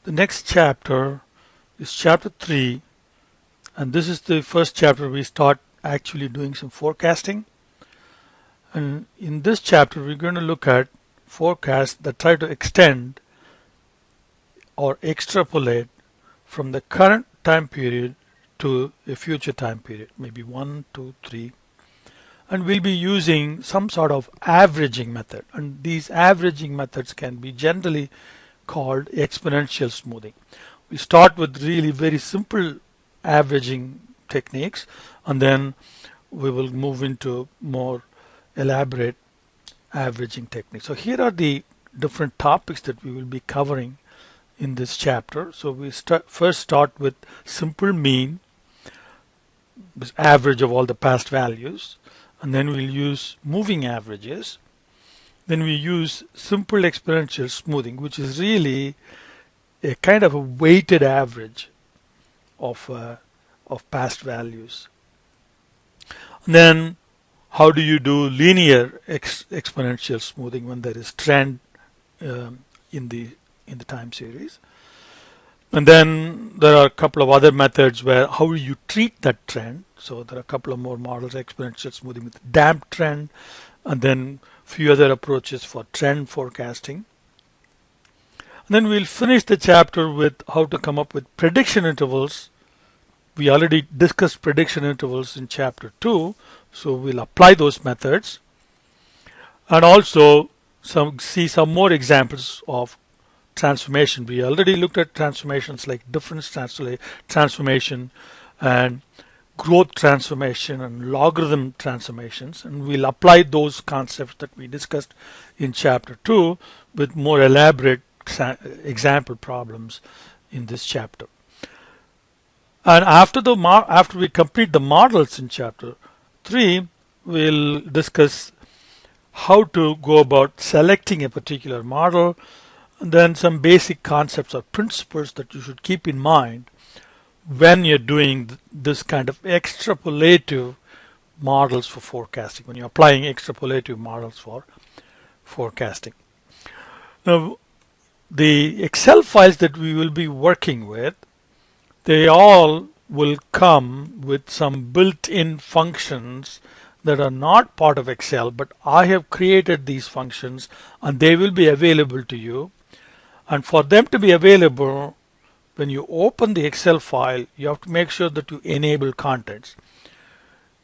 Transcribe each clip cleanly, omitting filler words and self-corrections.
The next chapter is chapter 3, and this is the first chapter we start actually doing some forecasting. And in this chapter we're going to look at forecasts that try to extend or extrapolate from the current time period to a future time period, maybe 1, 2, 3. And we'll be using some sort of averaging method, and these averaging methods can be generally called exponential smoothing. We start with really very simple averaging techniques, and then we will move into more elaborate averaging techniques. So here are the different topics that we will be covering in this chapter. So we first start with simple mean, this average of all the past values, and then we'll use moving averages. Then we use simple exponential smoothing, which is really a kind of a weighted average of past values. And then how do you do linear exponential smoothing when there is trend in the time series? And then there are a couple of other methods where how you treat that trend. So there are a couple of more models, exponential smoothing with damped trend, and then a few other approaches for trend forecasting. And then we'll finish the chapter with how to come up with prediction intervals. We already discussed prediction intervals in chapter 2, so we'll apply those methods, and also see some more examples of transformation. We already looked at transformations like difference transformation and growth transformation and logarithm transformations, and we'll apply those concepts that we discussed in chapter 2 with more elaborate example problems in this chapter. And after we complete the models in chapter 3, we'll discuss how to go about selecting a particular model, and then some basic concepts or principles that you should keep in mind when you're doing this kind of extrapolative models for forecasting, when you're applying extrapolative models for forecasting. Now, the Excel files that we will be working with, they all will come with some built-in functions that are not part of Excel, but I have created these functions and they will be available to you. And for them to be available, when you open the Excel file, you have to make sure that you enable contents.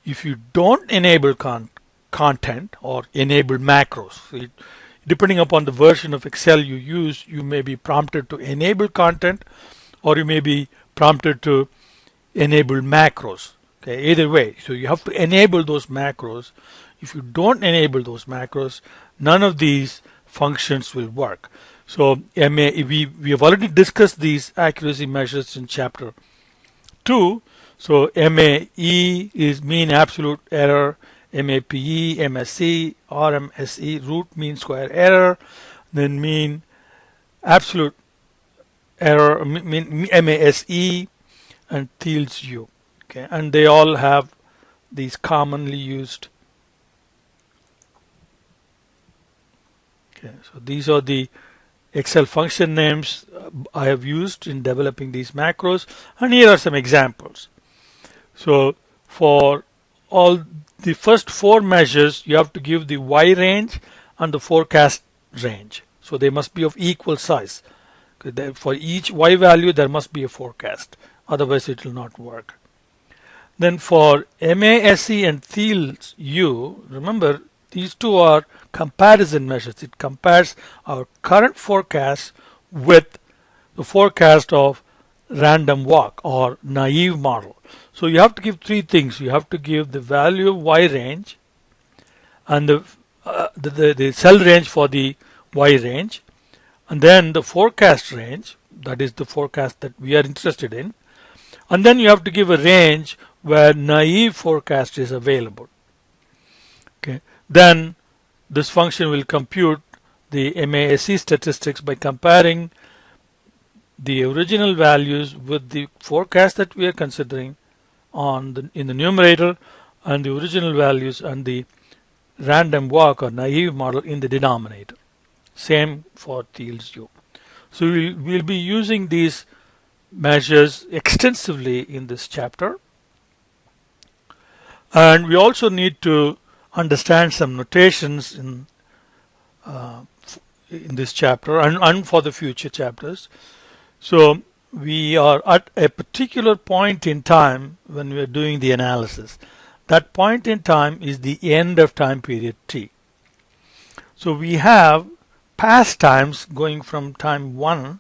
If you don't enable content or enable macros, depending upon the version of Excel you use, you may be prompted to enable content, or you may be prompted to enable macros. Okay, either way, so you have to enable those macros. If you don't enable those macros, none of these functions will work. So we have already discussed these accuracy measures in chapter 2. So MAE is mean absolute error, MAPE, MSE, RMSE, root mean square error, then mean absolute error, MASE, and Thiel's U. Okay, and they all have these commonly used. Okay, so these are the Excel function names I have used in developing these macros, and here are some examples. So for all the first 4 measures, you have to give the Y range and the forecast range. So they must be of equal size. For each Y value, there must be a forecast. Otherwise, it will not work. Then for MASE and Thiel's U, remember, these two are comparison measures. It compares our current forecast with the forecast of random walk or naive model. So you have to give 3 things. You have to give the value of Y range and the cell range for the Y range, and then the forecast range, that is the forecast that we are interested in, and then you have to give a range where naive forecast is available. Okay. Then this function will compute the MASE statistics by comparing the original values with the forecast that we are considering in the numerator, and the original values and the random walk or naive model in the denominator. Same for Thiel's U. So we'll be using these measures extensively in this chapter. And we also need to understand some notations in this chapter and for the future chapters. So we are at a particular point in time when we are doing the analysis. That point in time is the end of time period t. So we have past times going from time 1,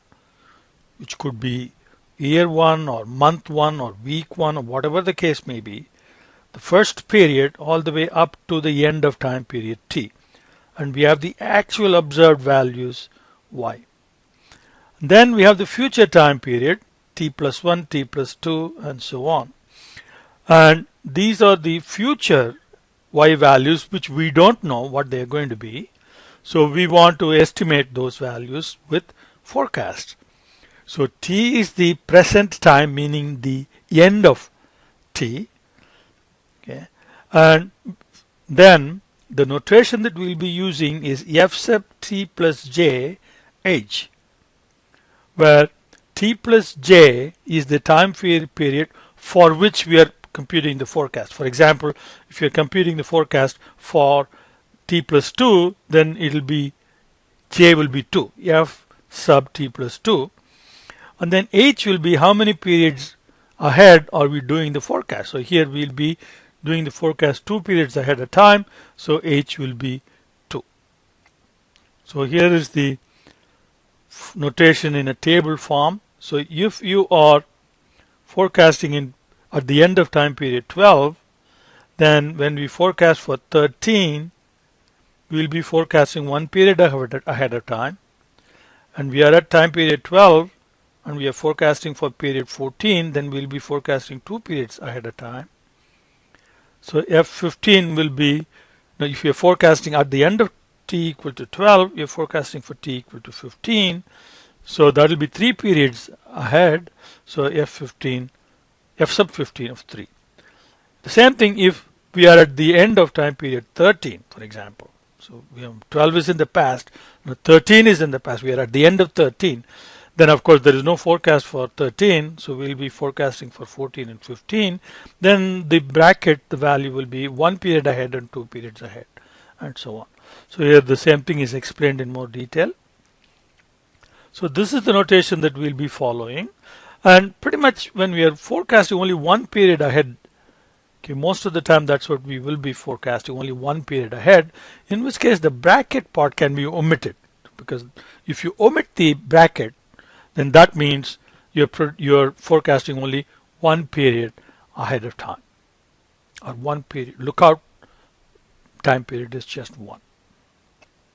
which could be year 1 or month 1 or week 1 or whatever the case may be, the first period all the way up to the end of time period t. And we have the actual observed values y. Then we have the future time period t plus 1, t plus 2 and so on. And these are the future y values which we don't know what they are going to be. So we want to estimate those values with forecast. So t is the present time, meaning the end of t. Okay. And then the notation that we'll be using is f sub t plus j h, where t plus j is the time period for which we are computing the forecast. For example, if you're computing the forecast for t plus 2, then it'll be j will be 2, f sub t plus 2. And then h will be how many periods ahead are we doing the forecast. So here we'll be doing the forecast 2 periods ahead of time, so h will be 2. So here is the notation in a table form. So if you are forecasting at the end of time period 12, then when we forecast for 13, we will be forecasting 1 period ahead of time. And we are at time period 12 and we are forecasting for period 14, then we will be forecasting 2 periods ahead of time. So F15 will be, now if you're forecasting at the end of t equal to 12, you're forecasting for t equal to 15. So that will be 3 periods ahead. So F15, F sub 15 of 3. The same thing if we are at the end of time period 13, for example. So we have 12 is in the past, now 13 is in the past, we are at the end of 13. Then of course there is no forecast for 13, so we'll be forecasting for 14 and 15. Then the bracket, the value will be 1 period ahead and 2 periods ahead and so on. So here the same thing is explained in more detail. So this is the notation that we'll be following. And pretty much when we are forecasting only 1 period ahead, okay, most of the time that's what we will be forecasting, only 1 period ahead, in which case the bracket part can be omitted. Because if you omit the bracket, then that means you're forecasting only 1 period ahead of time. Or 1 period. Look out, time period is just 1.